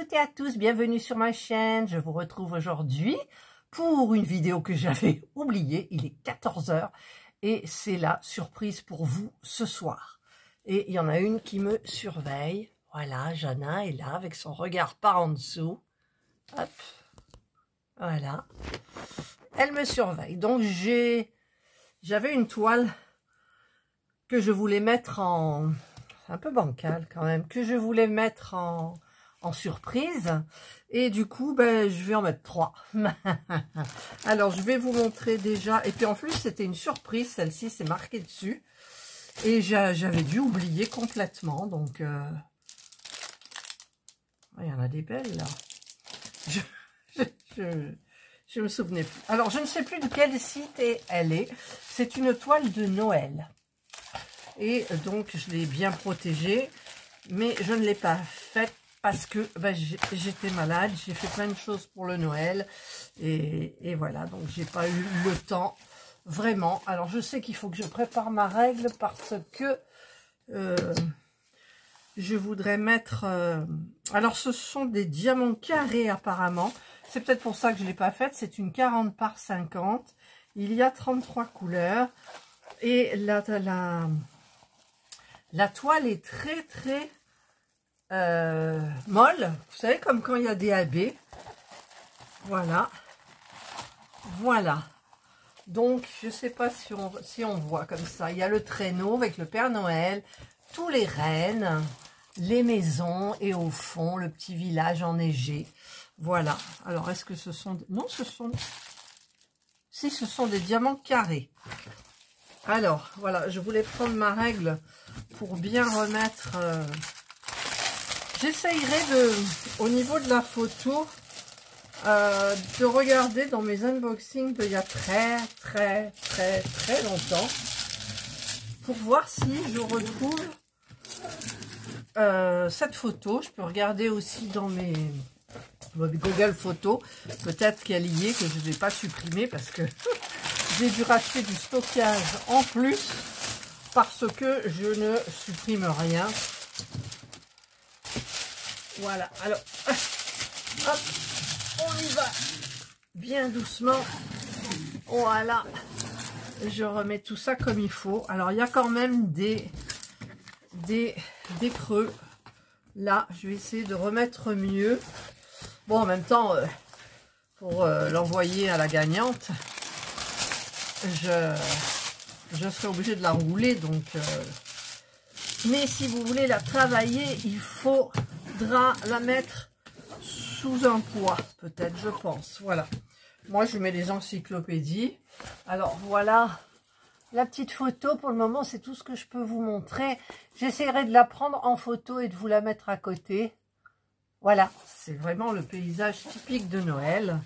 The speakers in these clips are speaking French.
toutes et à tous, bienvenue sur ma chaîne. Je vous retrouve aujourd'hui pour une vidéo que j'avais oubliée. Il est 14 h et c'est la surprise pour vous ce soir. Et il y en a une qui me surveille. Voilà, Jana est là avec son regard par en dessous. Hop, voilà. Elle me surveille. Donc j'avais une toile que je voulais mettre en... un peu bancal quand même, que je voulais mettre en surprise, et du coup ben je vais en mettre 3. Alors je vais vous montrer déjà, et puis en plus c'était une surprise, celle-ci c'est marqué dessus et j'avais dû oublier complètement, donc il y en a des belles là. Je me souvenais plus. Alors je ne sais plus de quel site elle est. C'est une toile de Noël. Et donc, je l'ai bien protégée, mais je ne l'ai pas faite parce que ben, j'étais malade. J'ai fait plein de choses pour le Noël. Et voilà, donc j'ai pas eu le temps, vraiment. Alors, je sais qu'il faut que je prépare ma règle parce que je voudrais mettre... alors, ce sont des diamants carrés, apparemment. C'est peut-être pour ça que je ne l'ai pas faite. C'est une 40 par 50. Il y a 33 couleurs. Et la toile est très molle, vous savez, comme quand il y a des AB. Voilà. Voilà. Donc, je ne sais pas si on voit comme ça. Il y a le traîneau avec le Père Noël, tous les rennes, les maisons et au fond, le petit village enneigé. Voilà. Alors, est-ce que ce sont... Non, ce sont... Si, ce sont des diamants carrés. Alors, voilà, je voulais prendre ma règle pour bien remettre... J'essayerai au niveau de la photo, de regarder dans mes unboxings d'il y a très longtemps, pour voir si je retrouve cette photo. Je peux regarder aussi dans mes Google Photos, peut-être qu'elle y est, que je ne vais pas supprimer parce que j'ai dû racheter du stockage en plus parce que je ne supprime rien. Voilà, alors, hop, on y va bien doucement. Voilà, je remets tout ça comme il faut. Alors, il y a quand même des creux. Là, je vais essayer de remettre mieux. Bon, en même temps, pour l'envoyer à la gagnante, je serai obligée de la rouler, donc mais si vous voulez la travailler, il faudra la mettre sous un poids, peut-être, je pense. Voilà, moi je mets les encyclopédies. Alors voilà la petite photo. Pour le moment, c'est tout ce que je peux vous montrer. J'essaierai de la prendre en photo et de vous la mettre à côté. Voilà, c'est vraiment le paysage typique de Noël.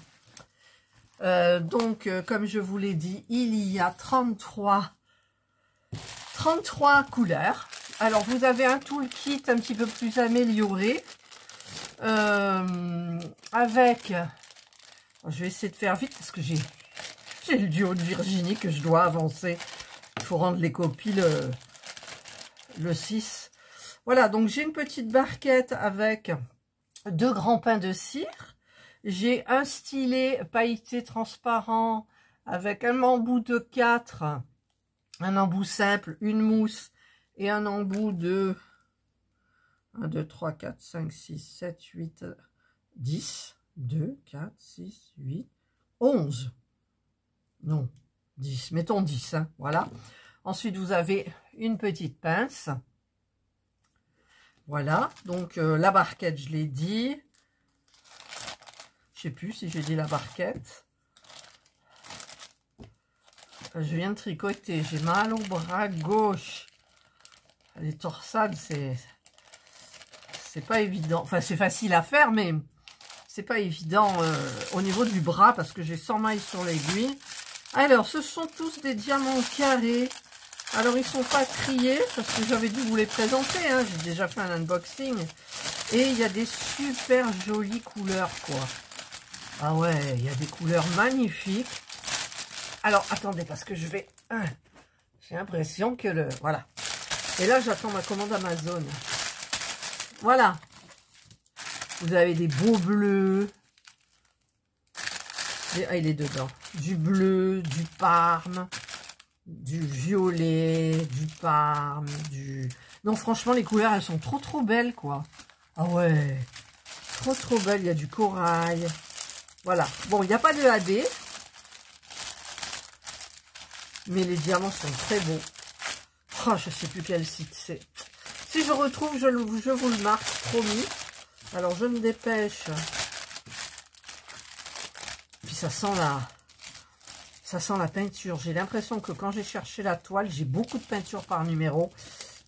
Donc, comme je vous l'ai dit, il y a 33 couleurs. Alors, vous avez un toolkit un petit peu plus amélioré. Avec... Je vais essayer de faire vite parce que j'ai le duo de Virginie que je dois avancer. Il faut rendre les copies le 6. Voilà, donc j'ai une petite barquette avec 2 grands pains de cire. J'ai un stylet pailleté transparent avec un embout de 4, un embout simple, une mousse et un embout de 1, 2, 3, 4, 5, 6, 7, 8, 10, 2, 4, 6, 8, 11. Non, 10, mettons 10, hein, voilà. Ensuite, vous avez une petite pince. Voilà, donc la barquette, je l'ai dit. Je sais plus si j'ai dit la barquette. Je viens de tricoter. J'ai mal au bras gauche. Les torsades, c'est pas évident. Enfin, c'est facile à faire, mais c'est pas évident au niveau du bras parce que j'ai 100 mailles sur l'aiguille. Alors, ce sont tous des diamants carrés. Alors, ils sont pas triés parce que j'avais dû vous les présenter. Hein. J'ai déjà fait un unboxing. Et il y a des super jolies couleurs, quoi. Ah ouais, il y a des couleurs magnifiques. Alors, attendez, parce que je vais... j'ai l'impression que le... Voilà. Et là, j'attends ma commande Amazon. Voilà. Vous avez des beaux bleus. Ah, il est dedans. Du bleu, du parme, du violet, du parme, du... Non, franchement, les couleurs, elles sont trop belles, quoi. Ah ouais, trop belles. Il y a du corail. Voilà. Bon, il n'y a pas de AD. Mais les diamants sont très beaux. Oh, je sais plus quel site c'est. Si je retrouve, je vous le marque, promis. Alors, je me dépêche. Puis ça sent la peinture. J'ai l'impression que quand j'ai cherché la toile, j'ai beaucoup de peinture par numéro.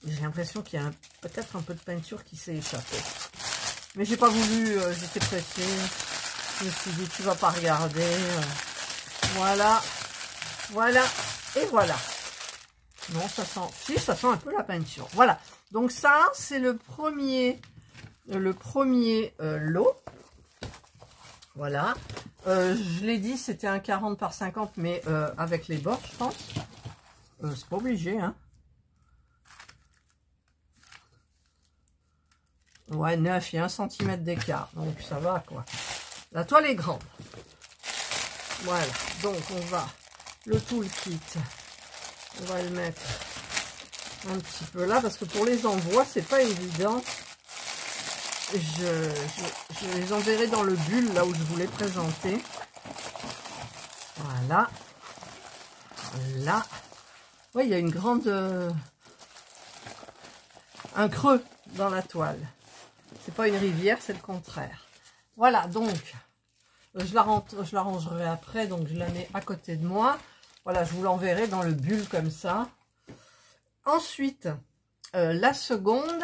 J'ai l'impression qu'il y a peut-être un peu de peinture qui s'est échappée. Mais j'ai pas voulu, j'étais pressée. Je me suis dit, tu vas pas regarder. Voilà. Voilà. Et voilà. Non, ça sent... Si, ça sent un peu la peinture. Voilà. Donc ça, c'est le premier lot. Voilà. Je l'ai dit, c'était un 40 par 50, mais avec les bords, je pense. C'est pas obligé, hein. Ouais, 9, il y a 1 cm d'écart. Donc ça va, quoi. La toile est grande. Voilà. Donc on va... Le toolkit, on va le mettre un petit peu là, parce que pour les envois, c'est pas évident. Je les enverrai dans le bulle, là où je vous l'ai présenté. Voilà. Là. Oui, il y a une grande... un creux dans la toile. C'est pas une rivière, c'est le contraire. Voilà, donc, je la rangerai après, donc je la mets à côté de moi. Voilà, je vous l'enverrai dans le bulle comme ça. Ensuite, la seconde,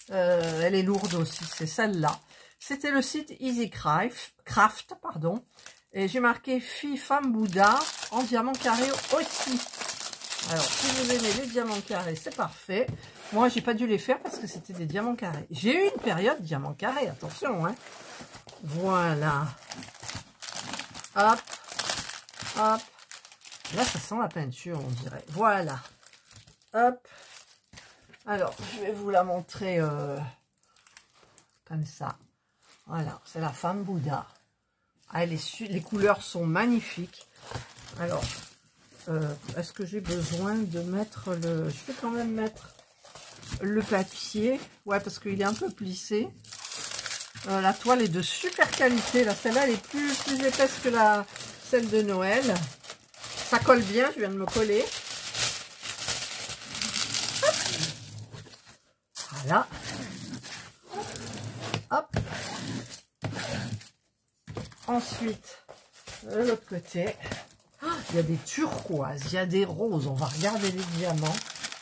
elle est lourde aussi, c'est celle-là. C'était le site EasyCraft, pardon. Et j'ai marqué fille, femme, Bouddha en diamant carré aussi. Alors, si vous aimez les diamants carrés, c'est parfait. Moi, j'ai pas dû les faire parce que c'était des diamants carrés. J'ai eu une période diamant carré, attention, hein. Voilà. Hop, hop. Là, ça sent la peinture, on dirait. Voilà. Hop. Alors, je vais vous la montrer comme ça. Voilà, c'est la femme Bouddha. Ah, les couleurs sont magnifiques. Alors, est-ce que j'ai besoin de mettre le... Je vais quand même mettre le papier. Ouais, parce qu'il est un peu plissé. La toile est de super qualité. Là, celle-là, elle est plus épaisse que celle de Noël. Ça colle bien, je viens de me coller. Hop. Voilà. Hop. Ensuite, de l'autre côté, il y a des turquoises, il y a des roses. On va regarder les diamants.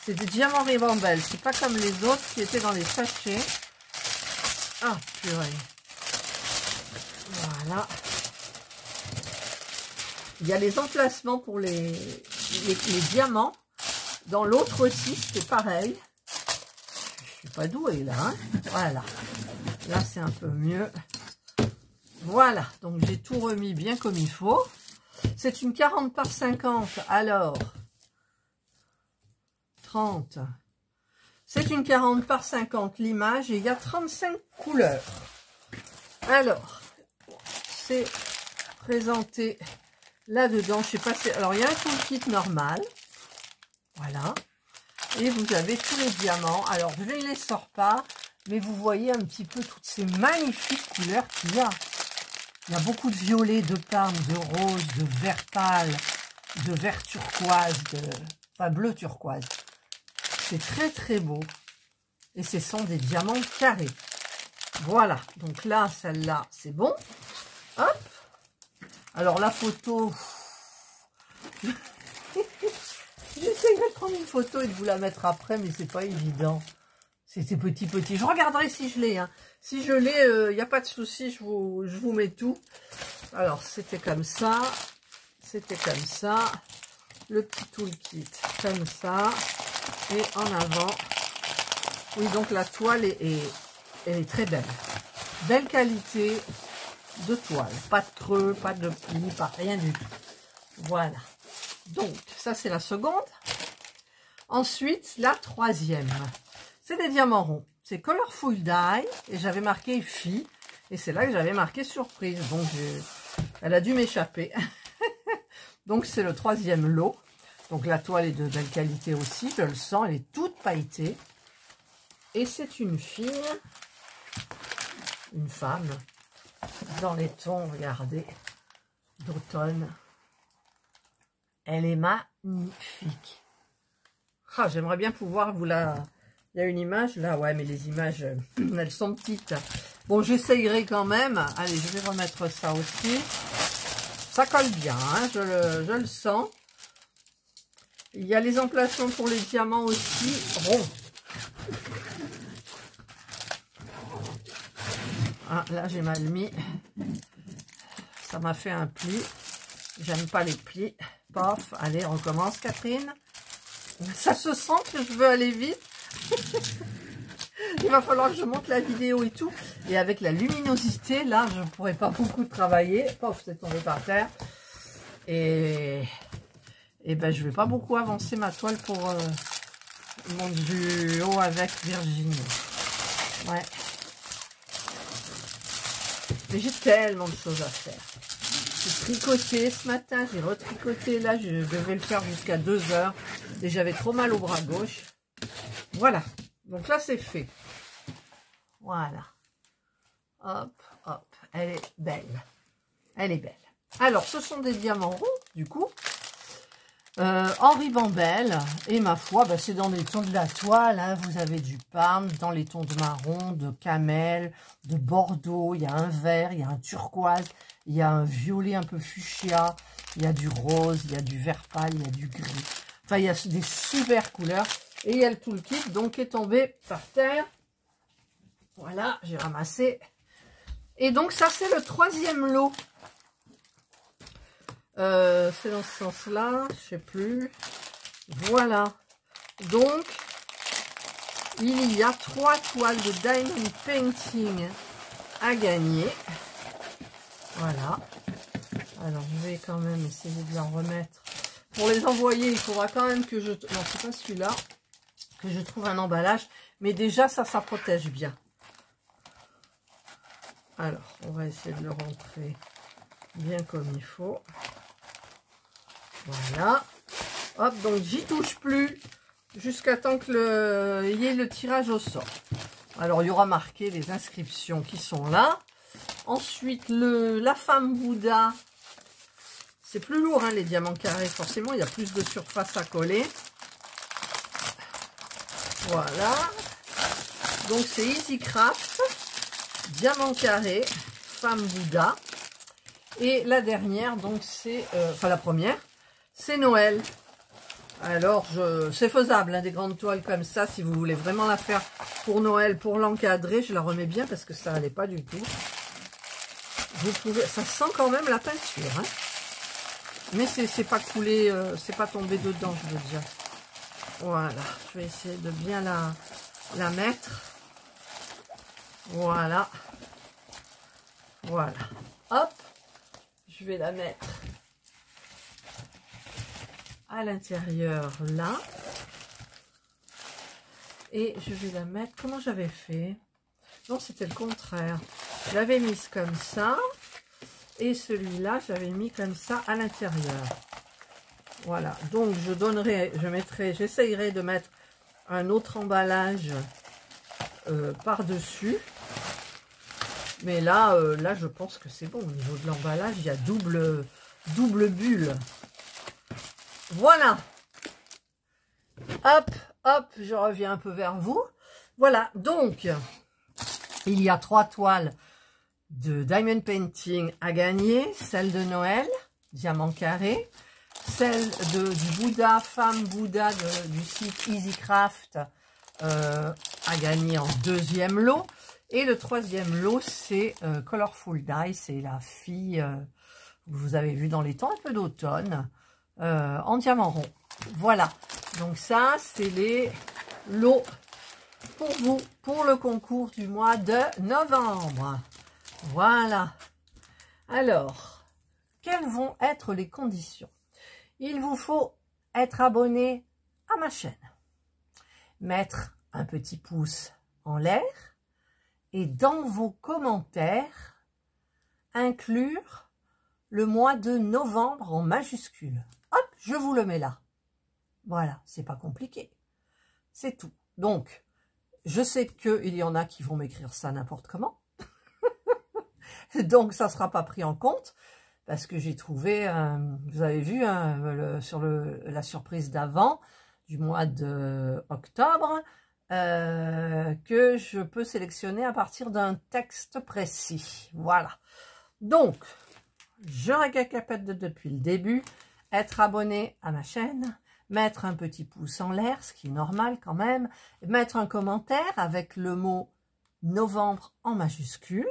C'est des diamants Rivambelle. C'est pas comme les autres qui étaient dans les sachets. Ah, purée. Voilà. Il y a les emplacements pour les diamants. Dans l'autre aussi, c'est pareil. Je suis pas douée là. Hein, voilà. Là, c'est un peu mieux. Voilà. Donc, j'ai tout remis bien comme il faut. C'est une 40 par 50. Alors, 30. C'est une 40 par 50 l'image et il y a 35 couleurs. Alors, c'est présenté là-dedans. Je sais pas, alors il y a un toolkit normal. Voilà. Et vous avez tous les diamants. Alors, je ne les sors pas, mais vous voyez un petit peu toutes ces magnifiques couleurs qu'il y a. Il y a beaucoup de violet, de parme, de rose, de vert pâle, de vert turquoise, enfin bleu turquoise. C'est très beau. Et ce sont des diamants carrés. Voilà. Donc là, celle-là, c'est bon. Hop. Alors la photo. J'essaierai de prendre une photo et de vous la mettre après, mais c'est pas évident. C'était petit. Je regarderai si je l'ai. Hein. Si je l'ai, il n'y a pas de souci, je vous mets tout. Alors, c'était comme ça. C'était comme ça. Le petit toolkit, comme ça. Et en avant. Oui, donc la toile elle est très belle. Belle qualité de toile. Pas de creux, pas de pli, pas rien du tout. Voilà. Donc, ça, c'est la seconde. Ensuite, la troisième. C'est des diamants ronds. C'est Colorful Die. Et j'avais marqué fille. Et c'est là que j'avais marqué surprise. Donc, elle a dû m'échapper. Donc, c'est le 3e lot. Donc, la toile est de belle qualité aussi. Je le sens, elle est toute pailletée. Et c'est une fille, une femme, dans les tons, regardez, d'automne. Elle est magnifique. Ah, j'aimerais bien pouvoir vous la... Il y a une image là, ouais, mais les images, elles sont petites. Bon, j'essayerai quand même. Allez, je vais remettre ça aussi. Ça colle bien, hein, je le sens. Il y a les emplacements pour les diamants aussi, ronds. Ah, là, j'ai mal mis. Ça m'a fait un pli. J'aime pas les plis. Paf, allez, on recommence, Catherine. Ça se sent que je veux aller vite. Il va falloir que je monte la vidéo et tout. Et avec la luminosité, là, je ne pourrais pas beaucoup travailler. Paf, c'est tombé par terre. Et ben, je vais pas beaucoup avancer ma toile pour mon duo avec Virginie. Ouais. Mais j'ai tellement de choses à faire. J'ai tricoté ce matin, j'ai retricoté. Là, je devais le faire jusqu'à 2 h. Et j'avais trop mal au bras gauche. Voilà. Donc là, c'est fait. Voilà. Hop, hop. Elle est belle. Elle est belle. Alors, ce sont des diamants ronds, du coup. En ribambelle. Et ma foi, bah, c'est dans les tons de la toile. Hein. Vous avez du parme, dans les tons de marron, de camel, de bordeaux. Il y a un vert, il y a un turquoise. Il y a un violet un peu fuchsia. Il y a du rose, il y a du vert pâle, il y a du gris. Enfin, il y a des super couleurs. Et il y a le tout le kit, donc, qui est tombé par terre. Voilà, j'ai ramassé. Et donc, ça, c'est le 3e lot. C'est dans ce sens-là, je sais plus. Voilà. Donc, il y a 3 toiles de Diamond Painting à gagner. Voilà. Alors, je vais quand même essayer de la remettre. Pour les envoyer, il faudra quand même que je... Non, c'est pas celui-là. Que je trouve un emballage. Mais déjà, ça protège bien. Alors, on va essayer de le rentrer bien comme il faut. Voilà. Hop, donc j'y touche plus jusqu'à temps que il y ait le tirage au sort. Alors, il y aura marqué les inscriptions qui sont là. Ensuite, la femme Bouddha. C'est plus lourd, hein, les diamants carrés. Forcément, il y a plus de surface à coller. Voilà. Donc, c'est Easy Craft. Diamant carré. Femme Bouddha. Et la dernière, donc, c'est... enfin, la première, c'est Noël. Alors, c'est faisable, hein, des grandes toiles comme ça. Si vous voulez vraiment la faire pour Noël, pour l'encadrer, je la remets bien parce que ça n'allait pas du tout. Vous pouvez, ça sent quand même la peinture, hein. Mais c'est pas coulé, c'est pas tombé dedans, je veux dire. Voilà, je vais essayer de bien la mettre. Voilà. Voilà. Hop, je vais la mettre à l'intérieur là. Et je vais la mettre, comment j'avais fait? Non, c'était le contraire. Je l'avais mise comme ça. Et celui-là, j'avais mis comme ça à l'intérieur. Voilà. Donc, j'essayerai de mettre un autre emballage par-dessus. Mais là, là, je pense que c'est bon. Au niveau de l'emballage, il y a double bulle. Voilà. Hop, hop, je reviens un peu vers vous. Voilà. Donc, il y a 3 toiles de Diamond Painting à gagner, celle de Noël, diamant carré, celle du Bouddha, femme Bouddha du site Easy Craft à gagner en 2e lot, et le 3e lot c'est Colorful Die, c'est la fille que vous avez vu dans les temps un peu d'automne, en diamant rond. Voilà, donc ça c'est les lots pour vous, pour le concours du mois de novembre. Voilà. Alors, quelles vont être les conditions? Il vous faut être abonné à ma chaîne, mettre un petit pouce en l'air et dans vos commentaires, inclure le mois de novembre en majuscule. Hop, je vous le mets là. Voilà, c'est pas compliqué. C'est tout. Donc, je sais qu'il y en a qui vont m'écrire ça n'importe comment. Donc, ça ne sera pas pris en compte. Parce que j'ai trouvé, vous avez vu, sur la surprise d'avant, du mois d'octobre, que je peux sélectionner à partir d'un texte précis. Voilà. Donc, je récapitule depuis le début, être abonné à ma chaîne, mettre un petit pouce en l'air, ce qui est normal quand même, mettre un commentaire avec le mot novembre en majuscule,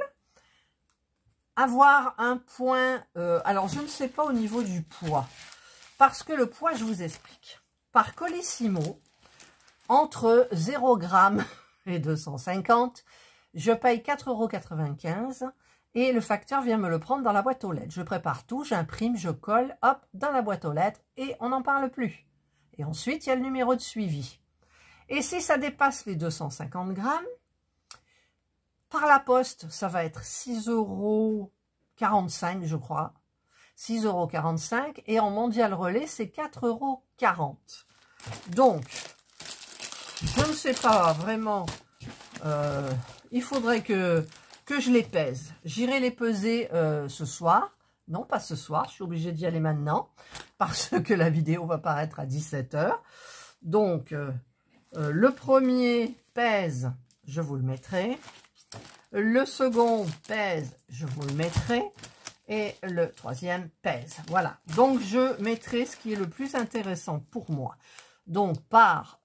avoir un point, alors je ne sais pas au niveau du poids, parce que le poids, je vous explique. Par Colissimo, entre 0 g et 250, je paye 4,95 € et le facteur vient me le prendre dans la boîte aux lettres. Je prépare tout, j'imprime, je colle, hop, dans la boîte aux lettres et on n'en parle plus. Et ensuite, il y a le numéro de suivi. Et si ça dépasse les 250 grammes, par la poste, ça va être 6,45 €, je crois. 6,45 € et en mondial relais, c'est 4,40 €. Donc, je ne sais pas vraiment, il faudrait que je les pèse. J'irai les peser ce soir. Non, pas ce soir, je suis obligée d'y aller maintenant parce que la vidéo va paraître à 17 h. Donc, le premier pèse, je vous le mettrai. Le second pèse, je vous le mettrai. Et le troisième pèse. Voilà. Donc, je mettrai ce qui est le plus intéressant pour moi. Donc, par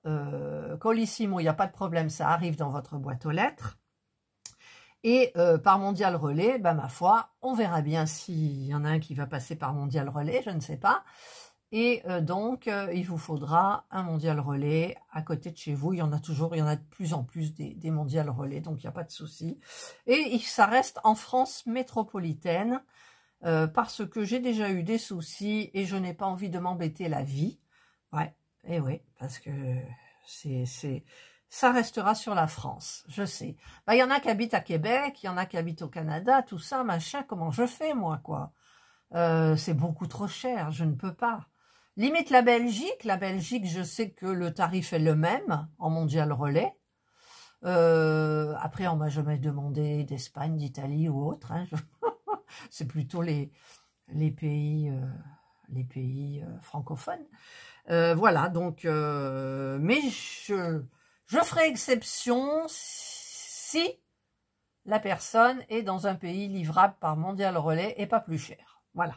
Colissimo, il n'y a pas de problème, ça arrive dans votre boîte aux lettres. Et par Mondial Relais, bah, ma foi, on verra bien s'il y en a un qui va passer par Mondial Relais, je ne sais pas. Et donc, il vous faudra un Mondial Relais à côté de chez vous. Il y en a toujours, il y en a de plus en plus des Mondial Relais, donc il n'y a pas de souci. Et ça reste en France métropolitaine, parce que j'ai déjà eu des soucis et je n'ai pas envie de m'embêter la vie. Ouais, et oui, parce que ça restera sur la France, je sais. Bah, il y en a qui habitent à Québec, il y en a qui habitent au Canada, tout ça, machin, comment je fais, moi, quoi? C'est beaucoup trop cher, je ne peux pas. Limite la Belgique, je sais que le tarif est le même en Mondial Relais. Après, on m'a jamais demandé d'Espagne, d'Italie ou autre. Hein. C'est plutôt les pays, francophones. Voilà, donc, mais je ferai exception si la personne est dans un pays livrable par Mondial Relais et pas plus cher. Voilà.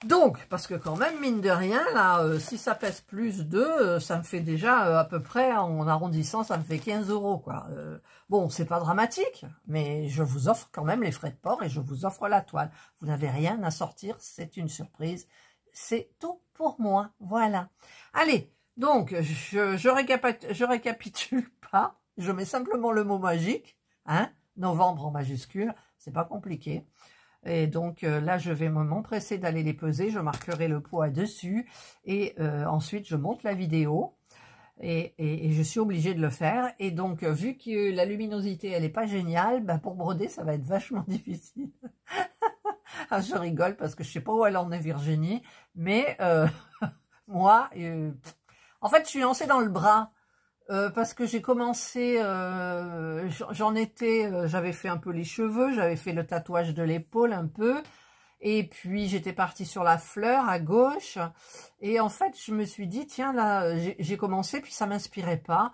Donc, parce que quand même, mine de rien, là, si ça pèse plus de, ça me fait déjà à peu près, en arrondissant, ça me fait 15 €, quoi. Bon, c'est pas dramatique, mais je vous offre quand même les frais de port et je vous offre la toile. Vous n'avez rien à sortir, c'est une surprise. C'est tout pour moi, voilà. Allez, donc, je récapitule pas, je mets simplement le mot magique, hein, novembre en majuscule, c'est pas compliqué. Et donc là, je vais m'empresser d'aller les peser, je marquerai le poids dessus et ensuite je monte la vidéo et je suis obligée de le faire. Et donc, vu que la luminosité, elle n'est pas géniale, bah, pour broder, ça va être vachement difficile. Ah, je rigole parce que je sais pas où elle en est, Virginie, mais moi, en fait, je suis lancée dans le bras. Parce que j'ai commencé, j'avais fait un peu les cheveux, j'avais fait le tatouage de l'épaule un peu, et puis j'étais partie sur la fleur à gauche, et en fait je me suis dit, tiens là, j'ai commencé, puis ça m'inspirait pas,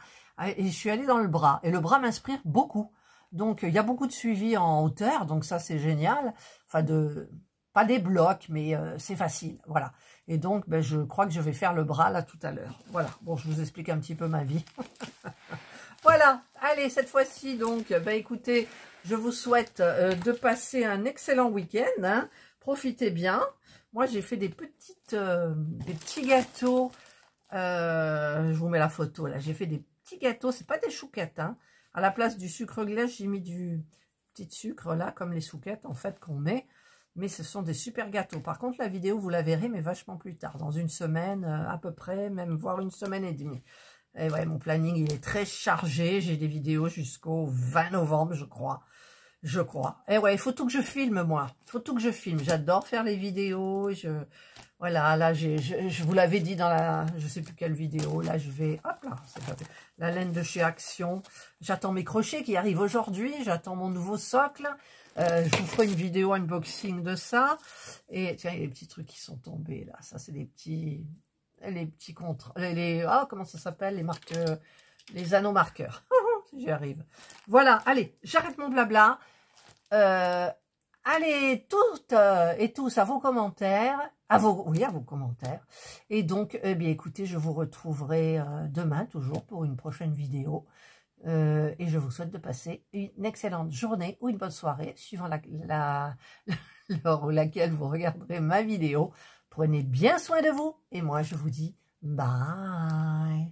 et je suis allée dans le bras, et le bras m'inspire beaucoup, donc il y a beaucoup de suivi en hauteur, donc ça c'est génial, enfin pas des blocs, mais c'est facile, voilà. Et donc, ben, je crois que je vais faire le bras là tout à l'heure. Voilà, bon, je vous explique un petit peu ma vie. Voilà, allez, cette fois-ci, donc, ben, écoutez, je vous souhaite de passer un excellent week-end. Hein. Profitez bien. Moi, j'ai fait des petits gâteaux. Je vous mets la photo, là. J'ai fait des petits gâteaux, c'est pas des chouquettes. Hein. À la place du sucre glace, j'ai mis du petit sucre, là, comme les souquettes, en fait, qu'on met. Mais ce sont des super gâteaux. Par contre, la vidéo, vous la verrez, mais vachement plus tard, dans une semaine à peu près, même voire une semaine et demie. Et ouais, mon planning, il est très chargé. J'ai des vidéos jusqu'au 20 novembre, je crois. Je crois. Et ouais, il faut tout que je filme, moi. Il faut tout que je filme. J'adore faire les vidéos. Voilà, là, je vous l'avais dit dans la... Je sais plus quelle vidéo. Là, je vais... Hop là, c'est pas... La laine de chez Action. J'attends mes crochets qui arrivent aujourd'hui. J'attends mon nouveau socle. Je vous ferai une vidéo unboxing de ça. Et tiens, il y a des petits trucs qui sont tombés, là. Ça, c'est des petits... Les petits contre... Ah, comment ça s'appelle? Les marqueurs... Les anneaux marqueurs. J'y arrive. Voilà, allez, j'arrête mon blabla. Allez, toutes et tous à vos commentaires, à vos commentaires. Et donc, eh bien, écoutez, je vous retrouverai demain, toujours, pour une prochaine vidéo. Et je vous souhaite de passer une excellente journée ou une bonne soirée, suivant l'heure à laquelle vous regarderez ma vidéo. Prenez bien soin de vous, et moi, je vous dis bye.